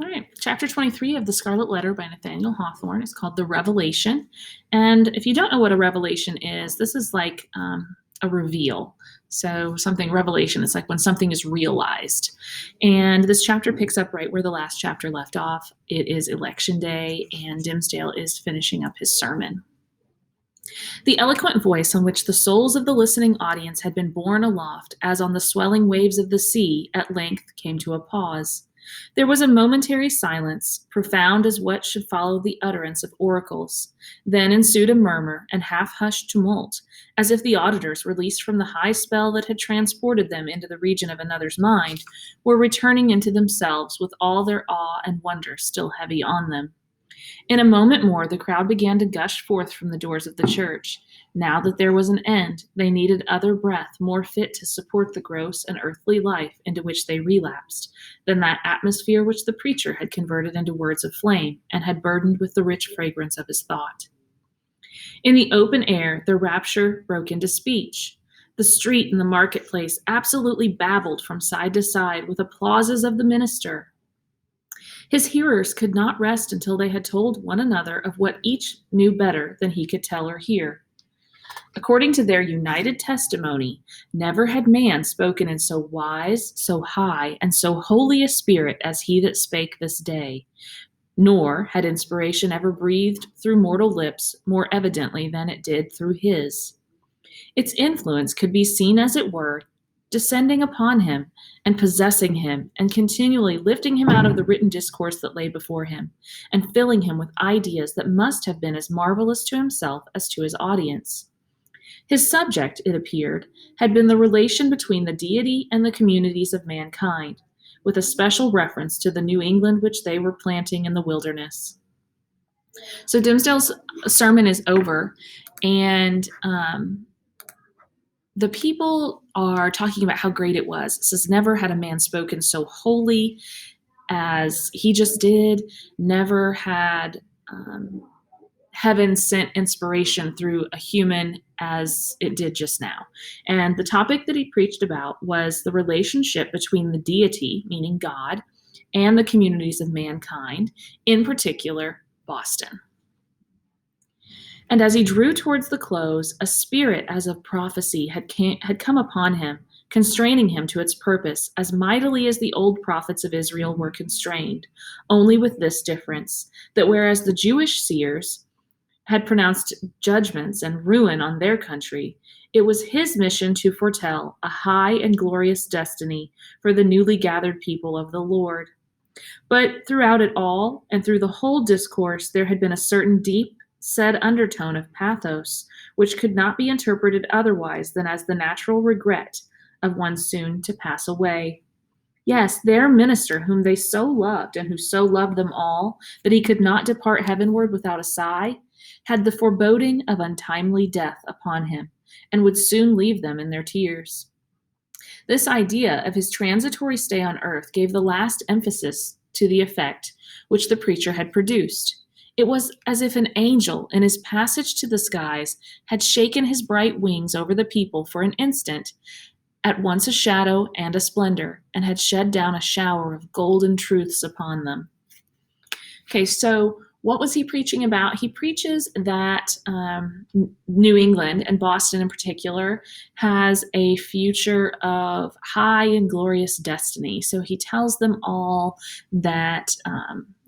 All right, chapter 23 of the Scarlet Letter by Nathaniel Hawthorne is called The Revelation. And if you don't know what a revelation is, this is like a reveal. So something revelation is like when something is realized. And this chapter picks up right where the last chapter left off. It is election day, and Dimsdale is finishing up his sermon. The eloquent voice on which the souls of the listening audience had been borne aloft, as on the swelling waves of the sea, at length came to a pause. There was a momentary silence, profound as what should follow the utterance of oracles. Then ensued a murmur and half-hushed tumult, as if the auditors, released from the high spell that had transported them into the region of another's mind, were returning into themselves with all their awe and wonder still heavy on them. In a moment more, the crowd began to gush forth from the doors of the church. Now that there was an end, they needed other breath more fit to support the gross and earthly life into which they relapsed than that atmosphere which the preacher had converted into words of flame and had burdened with the rich fragrance of his thought. In the open air, the rapture broke into speech. The street and the marketplace absolutely babbled from side to side with applauses of the minister. His hearers could not rest until they had told one another of what each knew better than he could tell or hear. According to their united testimony, never had man spoken in so wise, so high, and so holy a spirit as he that spake this day, nor had inspiration ever breathed through mortal lips more evidently than it did through his. Its influence could be seen, as it were, descending upon him and possessing him and continually lifting him out of the written discourse that lay before him and filling him with ideas that must have been as marvelous to himself as to his audience. His subject, it appeared, had been the relation between the deity and the communities of mankind, with a special reference to the New England which they were planting in the wilderness. So Dimsdale's sermon is over, and the people are talking about how great it was. It says, never had a man spoken so holy as he just did. Never had heaven sent inspiration through a human as it did just now. And the topic that he preached about was the relationship between the deity, meaning God, and the communities of mankind, in particular, Boston. And as he drew towards the close, a spirit as of prophecy had come upon him, constraining him to its purpose as mightily as the old prophets of Israel were constrained, only with this difference, that whereas the Jewish seers had pronounced judgments and ruin on their country, it was his mission to foretell a high and glorious destiny for the newly gathered people of the Lord. But throughout it all, and through the whole discourse, there had been a certain deep, said undertone of pathos, which could not be interpreted otherwise than as the natural regret of one soon to pass away. Yes, their minister, whom they so loved, and who so loved them all, that he could not depart heavenward without a sigh, had the foreboding of untimely death upon him, and would soon leave them in their tears. This idea of his transitory stay on earth gave the last emphasis to the effect which the preacher had produced. It was as if an angel, in his passage to the skies, had shaken his bright wings over the people for an instant, at once a shadow and a splendor, and had shed down a shower of golden truths upon them. Okay, so what was he preaching about? He preaches that New England, and Boston in particular, has a future of high and glorious destiny. So he tells them all that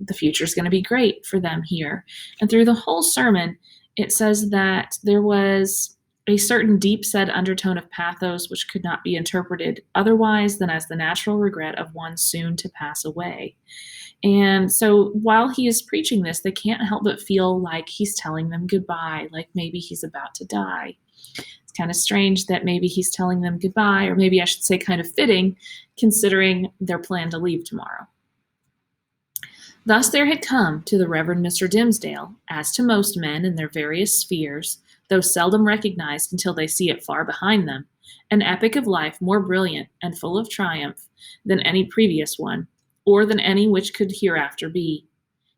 the future is going to be great for them here. And through the whole sermon, it says that there was a certain deep-set undertone of pathos which could not be interpreted otherwise than as the natural regret of one soon to pass away. And so while he is preaching this, they can't help but feel like he's telling them goodbye, like maybe he's about to die. It's kind of strange that maybe he's telling them goodbye, or maybe I should say kind of fitting, considering their plan to leave tomorrow. Thus there had come to the Reverend Mr. Dimsdale, as to most men in their various spheres, though seldom recognized until they see it far behind them, an epic of life more brilliant and full of triumph than any previous one, or than any which could hereafter be.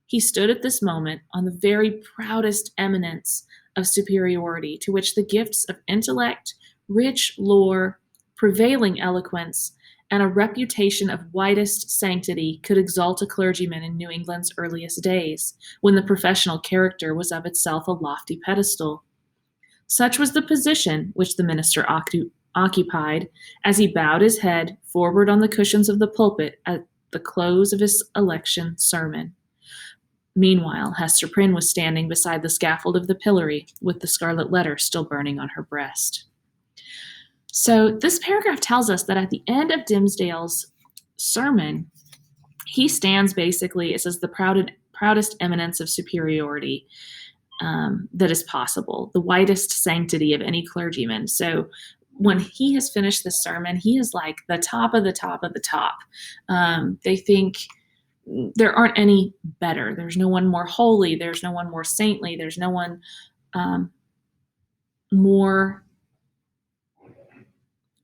He stood at this moment on the very proudest eminence of superiority to which the gifts of intellect, rich lore, prevailing eloquence, and a reputation of widest sanctity could exalt a clergyman in New England's earliest days, when the professional character was of itself a lofty pedestal. Such was the position which the minister occupied as he bowed his head forward on the cushions of the pulpit at the close of his election sermon. Meanwhile, Hester Prynne was standing beside the scaffold of the pillory, with the Scarlet Letter still burning on her breast. So this paragraph tells us that at the end of Dimmesdale's sermon, he stands basically, it says, the proudest eminence of superiority that is possible, the widest sanctity of any clergyman. So when he has finished the sermon, he is like the top of the top of the top. They think there aren't any better. There's no one more holy. There's no one more saintly. There's no one more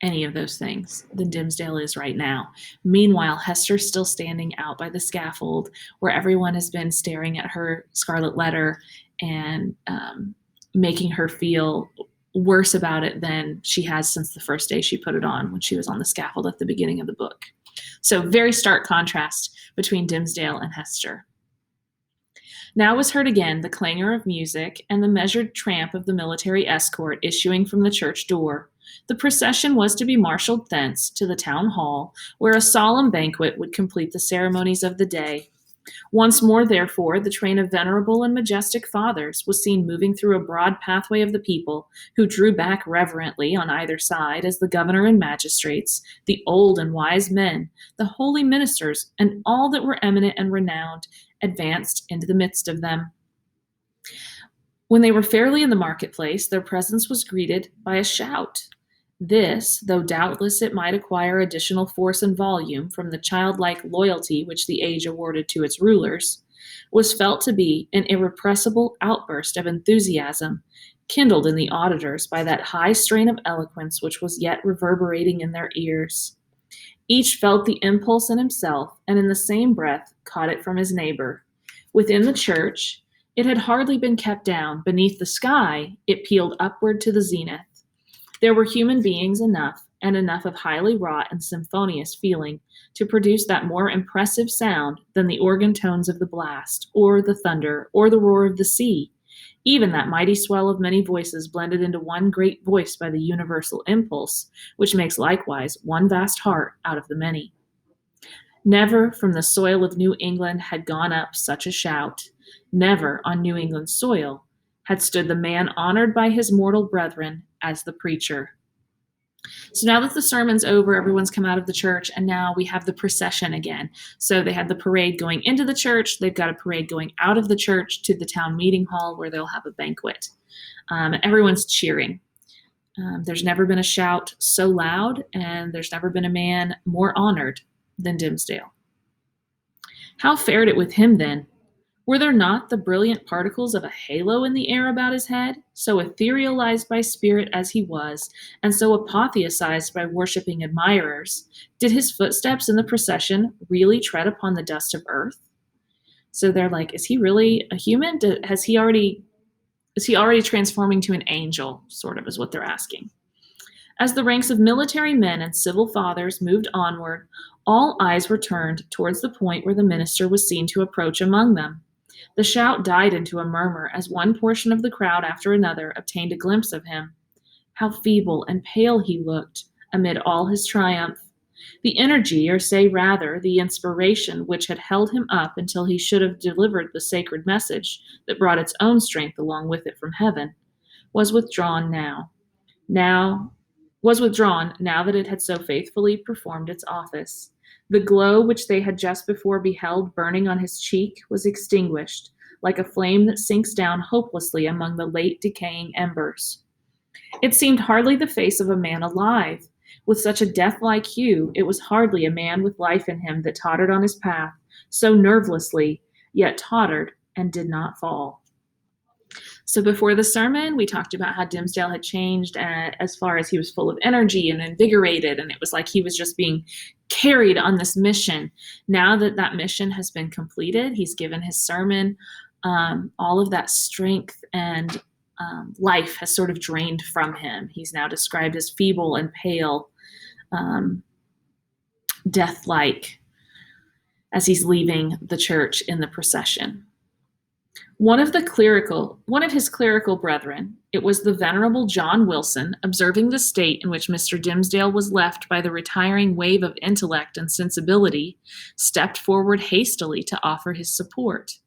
any of those things than Dimmesdale is right now. Meanwhile, Hester's still standing out by the scaffold where everyone has been staring at her Scarlet Letter and making her feel worse about it than she has since the first day she put it on when she was on the scaffold at the beginning of the book. So very stark contrast between Dimmesdale and Hester. Now was heard again the clangor of music and the measured tramp of the military escort issuing from the church door. The procession was to be marshaled thence to the town hall, where a solemn banquet would complete the ceremonies of the day. Once more, therefore, the train of venerable and majestic fathers was seen moving through a broad pathway of the people, who drew back reverently on either side as the governor and magistrates, the old and wise men, the holy ministers, and all that were eminent and renowned, advanced into the midst of them. When they were fairly in the marketplace, their presence was greeted by a shout. This, though doubtless it might acquire additional force and volume from the childlike loyalty which the age awarded to its rulers, was felt to be an irrepressible outburst of enthusiasm, kindled in the auditors by that high strain of eloquence which was yet reverberating in their ears. Each felt the impulse in himself, and in the same breath caught it from his neighbor. Within the church, it had hardly been kept down. Beneath the sky, it pealed upward to the zenith. There were human beings enough, and enough of highly wrought and symphonious feeling, to produce that more impressive sound than the organ tones of the blast, or the thunder, or the roar of the sea, even that mighty swell of many voices blended into one great voice by the universal impulse, which makes likewise one vast heart out of the many. Never from the soil of New England had gone up such a shout. Never on New England soil had stood the man honored by his mortal brethren as the preacher. So now that the sermon's over, everyone's come out of the church, and now we have the procession again. So they had the parade going into the church. They've got a parade going out of the church to the town meeting hall where they'll have a banquet. And everyone's cheering. There's never been a shout so loud, and there's never been a man more honored than Dimmesdale. How fared it with him then? Were there not the brilliant particles of a halo in the air about his head, so etherealized by spirit as he was, and so apotheosized by worshipping admirers? Did his footsteps in the procession really tread upon the dust of earth? So they're like, is he really a human? Is he already transforming to an angel, sort of, is what they're asking. As the ranks of military men and civil fathers moved onward, all eyes were turned towards the point where the minister was seen to approach among them. The shout died into a murmur as one portion of the crowd after another obtained a glimpse of him. How feeble and pale he looked amid all his triumph. The energy, or say rather, the inspiration which had held him up until he should have delivered the sacred message that brought its own strength along with it from heaven, was withdrawn now that it had so faithfully performed its office. The glow which they had just before beheld burning on his cheek was extinguished, like a flame that sinks down hopelessly among the late decaying embers. It seemed hardly the face of a man alive. With such a death-like hue, it was hardly a man with life in him that tottered on his path, so nervelessly, yet tottered and did not fall. So before the sermon, we talked about how Dimmesdale had changed as far as he was full of energy and invigorated, and it was like he was just being carried on this mission. Now that that mission has been completed, he's given his sermon, all of that strength and life has sort of drained from him. He's now described as feeble and pale. death-like as he's leaving the church in the procession. One of his clerical brethren, it was the venerable John Wilson, observing the state in which Mr. Dimmesdale was left by the retiring wave of intellect and sensibility, stepped forward hastily to offer his support.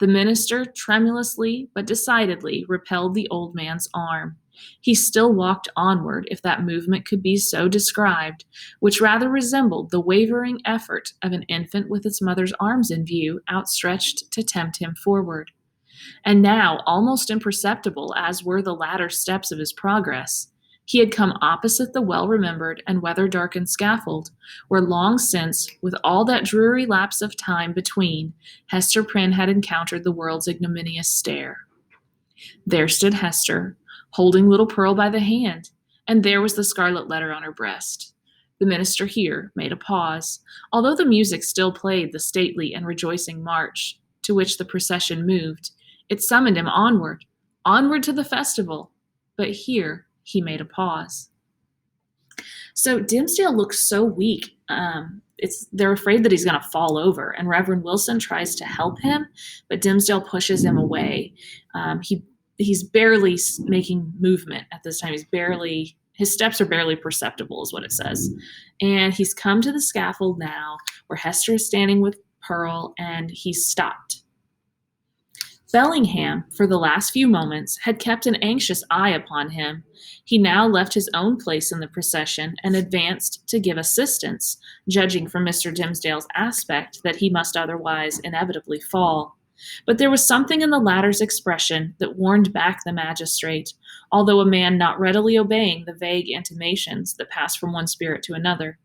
The minister tremulously but decidedly repelled the old man's arm. He still walked onward, if that movement could be so described, which rather resembled the wavering effort of an infant with its mother's arms in view, outstretched to tempt him forward. And now, almost imperceptible as were the latter steps of his progress, he had come opposite the well-remembered and weather-darkened scaffold, where long since, with all that dreary lapse of time between, Hester Prynne had encountered the world's ignominious stare. There stood Hester, holding little Pearl by the hand, and there was the scarlet letter on her breast. The minister here made a pause, although the music still played the stately and rejoicing march to which the procession moved. It summoned him onward to the festival, but here he made a pause. So Dimmesdale looks so weak. They're afraid that he's going to fall over, and Reverend Wilson tries to help him, but Dimmesdale pushes him away. He's barely making movement at this time. His steps are barely perceptible, is what it says. And he's come to the scaffold now, where Hester is standing with Pearl, and he's stopped. Bellingham, for the last few moments, had kept an anxious eye upon him. He now left his own place in the procession and advanced to give assistance, judging from Mr. Dimmesdale's aspect that he must otherwise inevitably fall. But there was something in the latter's expression that warned back the magistrate, although a man not readily obeying the vague intimations that pass from one spirit to another.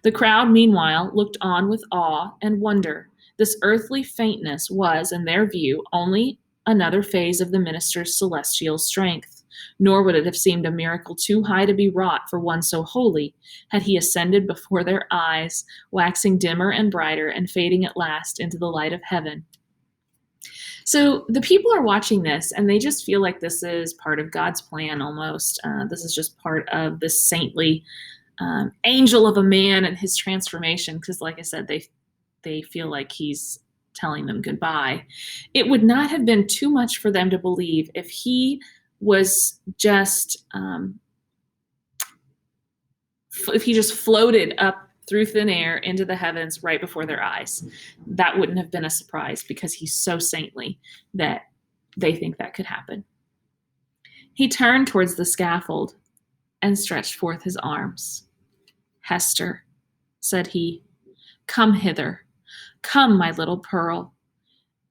The crowd, meanwhile, looked on with awe and wonder. This earthly faintness was, in their view, only another phase of the minister's celestial strength, nor would it have seemed a miracle too high to be wrought for one so holy, had he ascended before their eyes, waxing dimmer and brighter and fading at last into the light of heaven. So the people are watching this, and they just feel like this is part of God's plan almost. This is just part of this saintly angel of a man and his transformation, because like I said, they feel like he's telling them goodbye. It would not have been too much for them to believe if he was just floated up through thin air into the heavens right before their eyes. That wouldn't have been a surprise, because he's so saintly that they think that could happen. He turned towards the scaffold and stretched forth his arms. "Hester," said he, "come hither. Come, my little Pearl."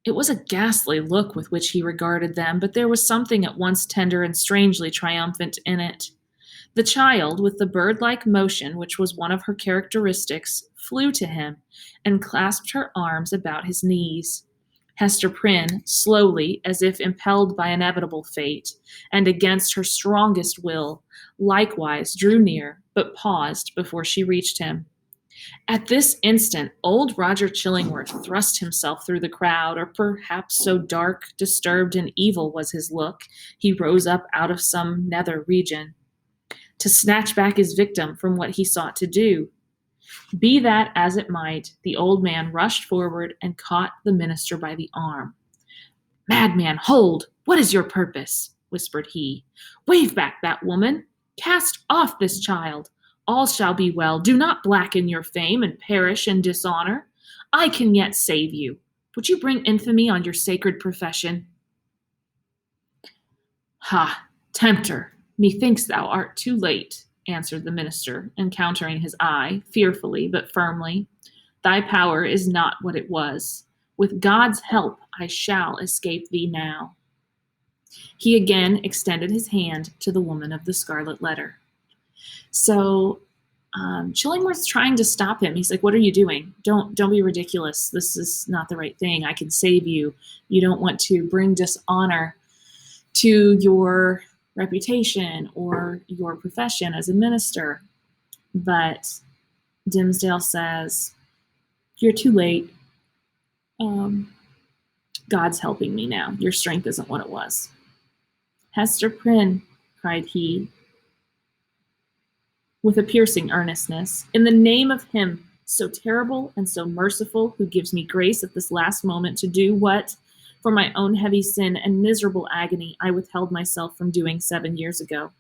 It was a ghastly look with which he regarded them, but there was something at once tender and strangely triumphant in it. The child, with the bird-like motion which was one of her characteristics, flew to him and clasped her arms about his knees. Hester Prynne, slowly, as if impelled by inevitable fate, and against her strongest will, likewise drew near, but paused before she reached him. At this instant, old Roger Chillingworth thrust himself through the crowd, or perhaps so dark, disturbed, and evil was his look, he rose up out of some nether region, to snatch back his victim from what he sought to do. Be that as it might, the old man rushed forward and caught the minister by the arm. "Madman, hold! What is your purpose?" whispered he. "Wave back that woman! Cast off this child! All shall be well. Do not blacken your fame and perish in dishonor. I can yet save you. Would you bring infamy on your sacred profession?" "Ha, tempter! Methinks thou art too late," answered the minister, encountering his eye, fearfully but firmly. "Thy power is not what it was. With God's help I shall escape thee now." He again extended his hand to the woman of the Scarlet Letter. So Chillingworth's trying to stop him. He's like, "What are you doing? Don't be ridiculous. This is not the right thing. I can save you. You don't want to bring dishonor to your reputation or your profession as a minister." But Dimmesdale says, "You're too late. God's helping me now. Your strength isn't what it was." "Hester Prynne," cried he, with a piercing earnestness, in the name of him so terrible and so merciful, who gives me grace at this last moment to do what, for my own heavy sin and miserable agony, I withheld myself from doing 7 years ago.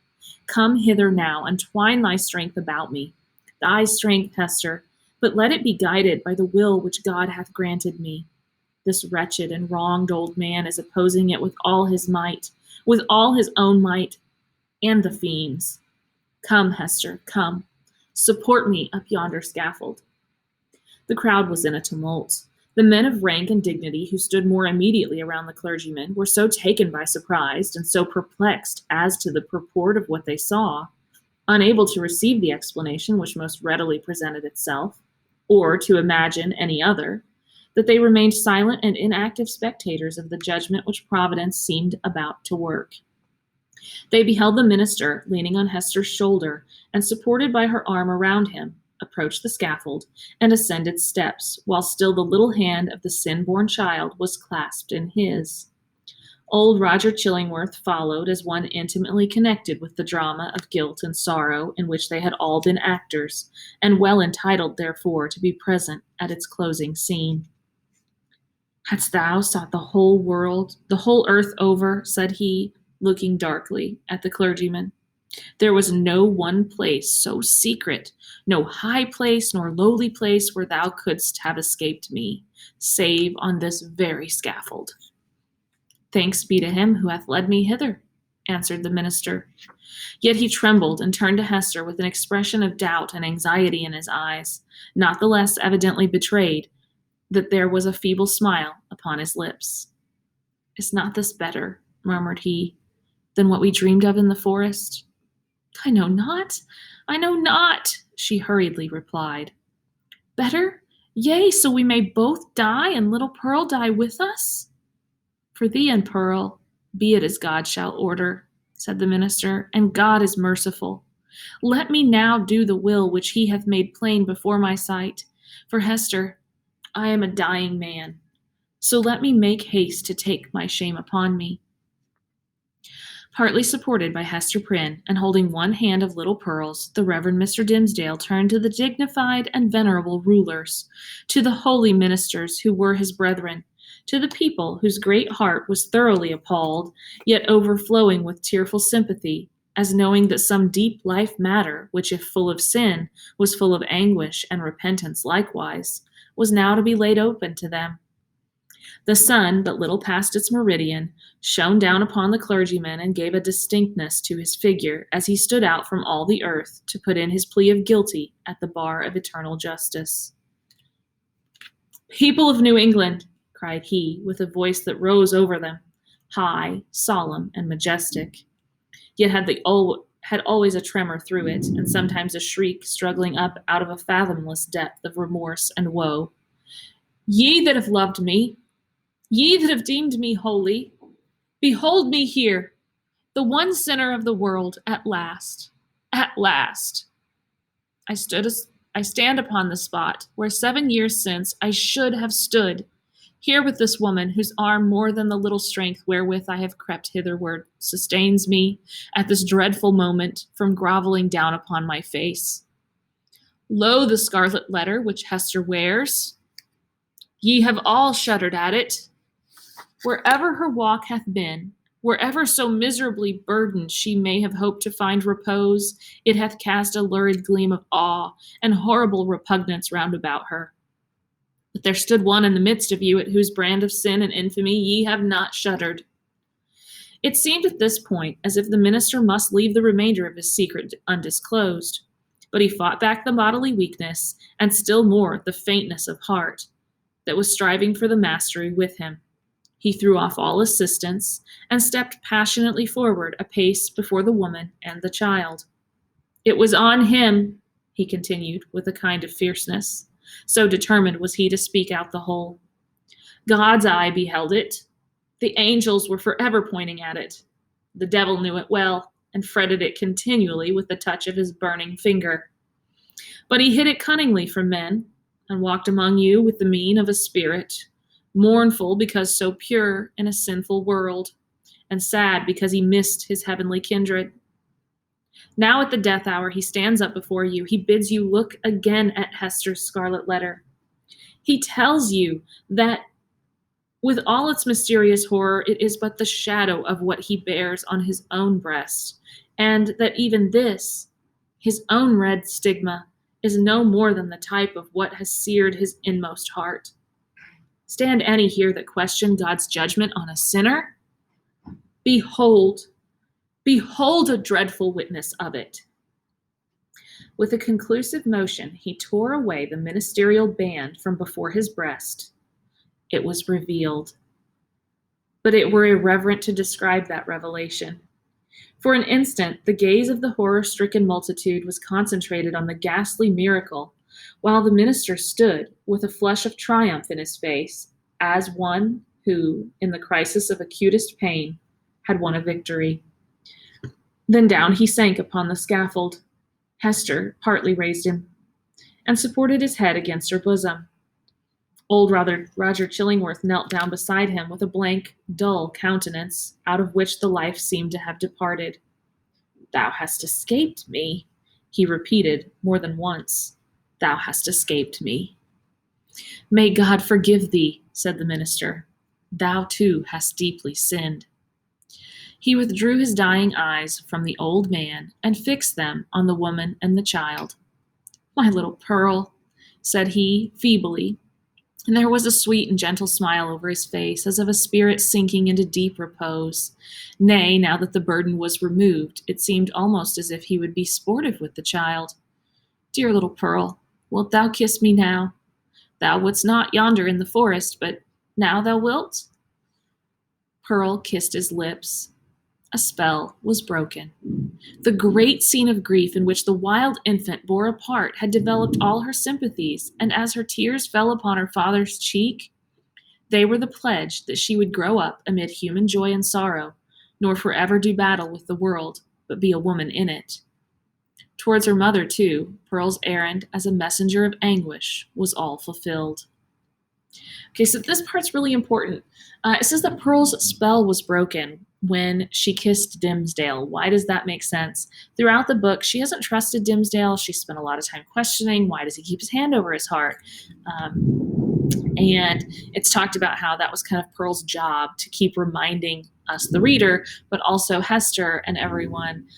Come hither now, and twine thy strength about me. Thy strength, Hester, but let it be guided by the will which God hath granted me. This wretched and wronged old man is opposing it with all his might, with all his own might, and the fiend's. Come, Hester, come. Support me up yonder scaffold. The crowd was in a tumult. The men of rank and dignity who stood more immediately around the clergyman were so taken by surprise and so perplexed as to the purport of what they saw, unable to receive the explanation which most readily presented itself, or to imagine any other, that they remained silent and inactive spectators of the judgment which Providence seemed about to work. They beheld the minister, leaning on Hester's shoulder and supported by her arm around him, approach the scaffold and ascend its steps, while still the little hand of the sin-born child was clasped in his. Old Roger Chillingworth followed as one intimately connected with the drama of guilt and sorrow in which they had all been actors, and well entitled, therefore, to be present at its closing scene. Hadst thou sought the whole world, the whole earth over, said he, looking darkly at the clergyman, there was no one place so secret, no high place nor lowly place where thou couldst have escaped me, save on this very scaffold. Thanks be to him who hath led me hither, answered the minister. Yet he trembled and turned to Hester with an expression of doubt and anxiety in his eyes, not the less evidently betrayed that there was a feeble smile upon his lips. Is not this better, murmured he, than what we dreamed of in the forest? I know not, she hurriedly replied. Better? Yea, so we may both die, and little Pearl die with us? For thee and Pearl, be it as God shall order, said the minister, and God is merciful. Let me now do the will which he hath made plain before my sight. For Hester, I am a dying man, so let me make haste to take my shame upon me. Partly supported by Hester Prynne, and holding one hand of little Pearl's, the Reverend Mr. Dimmesdale turned to the dignified and venerable rulers, to the holy ministers who were his brethren, to the people whose great heart was thoroughly appalled, yet overflowing with tearful sympathy, as knowing that some deep life matter, which if full of sin, was full of anguish and repentance likewise, was now to be laid open to them. The sun, but little past its meridian, shone down upon the clergyman and gave a distinctness to his figure as he stood out from all the earth to put in his plea of guilty at the bar of eternal justice. People of New England, cried he, with a voice that rose over them, high, solemn, and majestic, yet had always a tremor through it, and sometimes a shriek struggling up out of a fathomless depth of remorse and woe. Ye that have loved me, ye that have deemed me holy, behold me here, the one sinner of the world, at last, at last. I stand upon the spot where 7 years since I should have stood, here with this woman whose arm more than the little strength wherewith I have crept hitherward sustains me at this dreadful moment from groveling down upon my face. Lo, the scarlet letter which Hester wears. Ye have all shuddered at it. Wherever her walk hath been, wherever so miserably burdened she may have hoped to find repose, it hath cast a lurid gleam of awe and horrible repugnance round about her. But there stood one in the midst of you at whose brand of sin and infamy ye have not shuddered. It seemed at this point as if the minister must leave the remainder of his secret undisclosed, but he fought back the bodily weakness, and still more the faintness of heart, that was striving for the mastery with him. He threw off all assistance, and stepped passionately forward a pace before the woman and the child. It was on him, he continued with a kind of fierceness, so determined was he to speak out the whole. God's eye beheld it. The angels were forever pointing at it. The devil knew it well, and fretted it continually with the touch of his burning finger. But he hid it cunningly from men, and walked among you with the mien of a spirit, mournful because so pure in a sinful world, and sad because he missed his heavenly kindred. Now at the death hour, he stands up before you. He bids you look again at Hester's scarlet letter. He tells you that with all its mysterious horror, it is but the shadow of what he bears on his own breast, and that even this, his own red stigma, is no more than the type of what has seared his inmost heart. Stand any here that question God's judgment on a sinner? Behold, behold a dreadful witness of it. With a conclusive motion, he tore away the ministerial band from before his breast. It was revealed. But it were irreverent to describe that revelation. For an instant, the gaze of the horror-stricken multitude was concentrated on the ghastly miracle, while the minister stood with a flush of triumph in his face, as one who, in the crisis of acutest pain, had won a victory. Then down he sank upon the scaffold. Hester partly raised him and supported his head against her bosom. Old Roger Chillingworth knelt down beside him with a blank, dull countenance, out of which the life seemed to have departed. "Thou hast escaped me," he repeated more than once. "Thou hast escaped me." "May God forgive thee," said the minister. "Thou too hast deeply sinned." He withdrew his dying eyes from the old man and fixed them on the woman and the child. "My little Pearl," said he, feebly, and there was a sweet and gentle smile over his face, as of a spirit sinking into deep repose. Nay, now that the burden was removed, it seemed almost as if he would be sportive with the child. "Dear little Pearl, wilt thou kiss me now? Thou wouldst not yonder in the forest, but now thou wilt?" Pearl kissed his lips. A spell was broken. The great scene of grief in which the wild infant bore a part had developed all her sympathies, and as her tears fell upon her father's cheek, they were the pledge that she would grow up amid human joy and sorrow, nor forever do battle with the world, but be a woman in it. Towards her mother, too, Pearl's errand as a messenger of anguish was all fulfilled. Okay, so this part's really important. It says that Pearl's spell was broken when she kissed Dimmesdale. Why does that make sense? Throughout the book, she hasn't trusted Dimmesdale. She spent a lot of time questioning, why does he keep his hand over his heart? And it's talked about how that was kind of Pearl's job to keep reminding us, the reader, but also Hester and everyone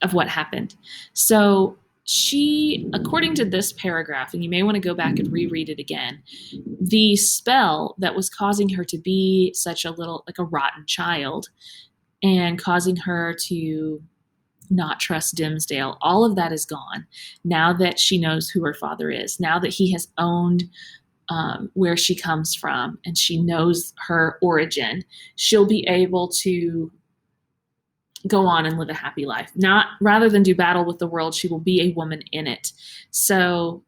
of what happened. So she, according to this paragraph, and you may want to go back and reread it again, the spell that was causing her to be such a little, like a rotten child, and causing her to not trust Dimmesdale, all of that is gone now that she knows who her father is, now that he has owned where she comes from and she knows her origin. She'll be able to go on and live a happy life. Not rather than do battle with the world, she will be a woman in it. So,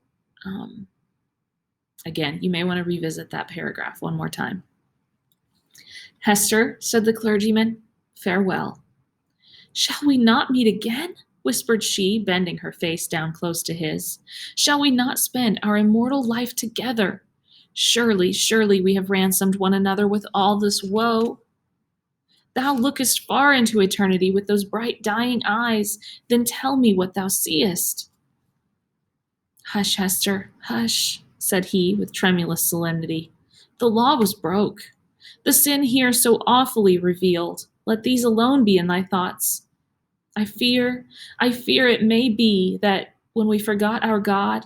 again, you may want to revisit that paragraph one more time. "Hester," said the clergyman, "farewell." "Shall we not meet again?" whispered she, bending her face down close to his. "Shall we not spend our immortal life together? Surely, surely we have ransomed one another with all this woe. Thou lookest far into eternity with those bright dying eyes. Then tell me what thou seest." "Hush, Hester, hush," said he with tremulous solemnity. "The law was broke. The sin here so awfully revealed. Let these alone be in thy thoughts. I fear it may be that when we forgot our God,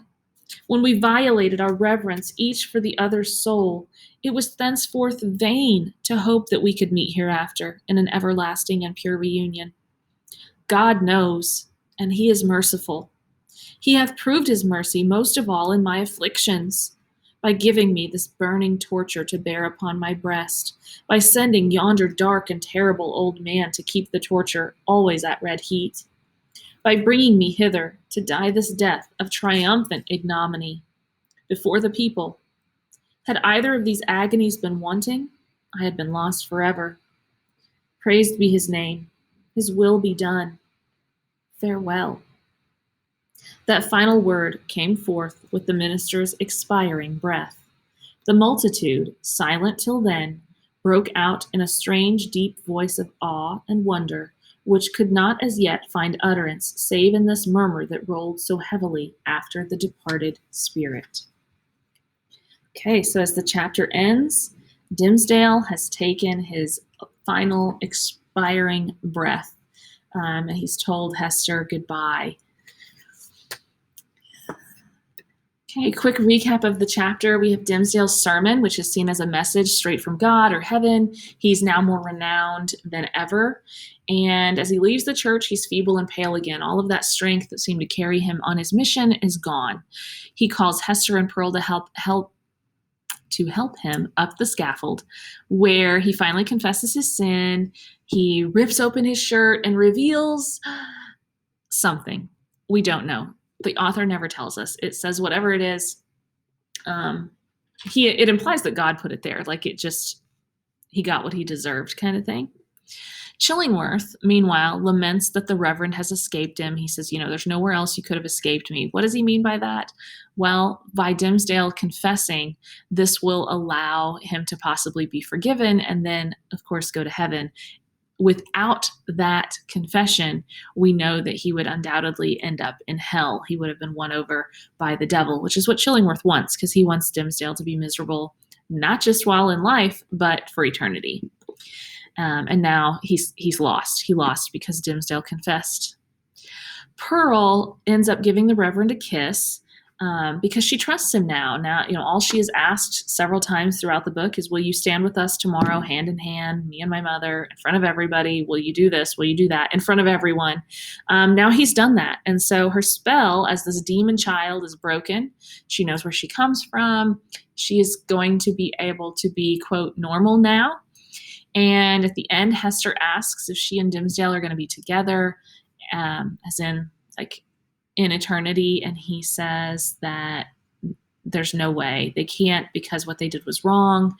when we violated our reverence each for the other's soul, it was thenceforth vain to hope that we could meet hereafter in an everlasting and pure reunion. God knows, and he is merciful. He hath proved his mercy most of all in my afflictions, by giving me this burning torture to bear upon my breast, by sending yonder dark and terrible old man to keep the torture always at red heat, by bringing me hither to die this death of triumphant ignominy before the people. Had either of these agonies been wanting, I had been lost forever. Praised be his name. His will be done. Farewell." That final word came forth with the minister's expiring breath. The multitude, silent till then, broke out in a strange, deep voice of awe and wonder, which could not as yet find utterance, save in this murmur that rolled so heavily after the departed spirit. Okay, so as the chapter ends, Dimmesdale has taken his final expiring breath. And he's told Hester goodbye. Okay, quick recap of the chapter. We have Dimmesdale's sermon, which is seen as a message straight from God or heaven. He's now more renowned than ever. And as he leaves the church, he's feeble and pale again. All of that strength that seemed to carry him on his mission is gone. He calls Hester and Pearl to help him up the scaffold, where he finally confesses his sin. He rips open his shirt and reveals something. We don't know. The author never tells us. It says whatever it is. It implies that God put it there, like he got what he deserved, kind of thing. Chillingworth, meanwhile, laments that the Reverend has escaped him. He says, there's nowhere else you could have escaped me. What does he mean by that? Well, by Dimmesdale confessing, this will allow him to possibly be forgiven and then, of course, go to heaven. Without that confession, we know that he would undoubtedly end up in hell. He would have been won over by the devil, which is what Chillingworth wants, because he wants Dimmesdale to be miserable, not just while in life, but for eternity. And now he's lost. He lost because Dimmesdale confessed. Pearl ends up giving the Reverend a kiss because she trusts him now. Now, all she has asked several times throughout the book is, will you stand with us tomorrow, hand in hand, me and my mother, in front of everybody? Will you do this? Will you do that? In front of everyone. Now he's done that. And so her spell as this demon child is broken. She knows where she comes from. She is going to be able to be, quote, normal now. And at the end, Hester asks if she and Dimmesdale are going to be together, as in, like, in eternity. And he says that there's no way. They can't, because what they did was wrong.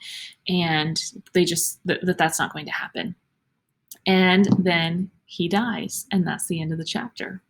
And they just, that's not going to happen. And then he dies. And that's the end of the chapter.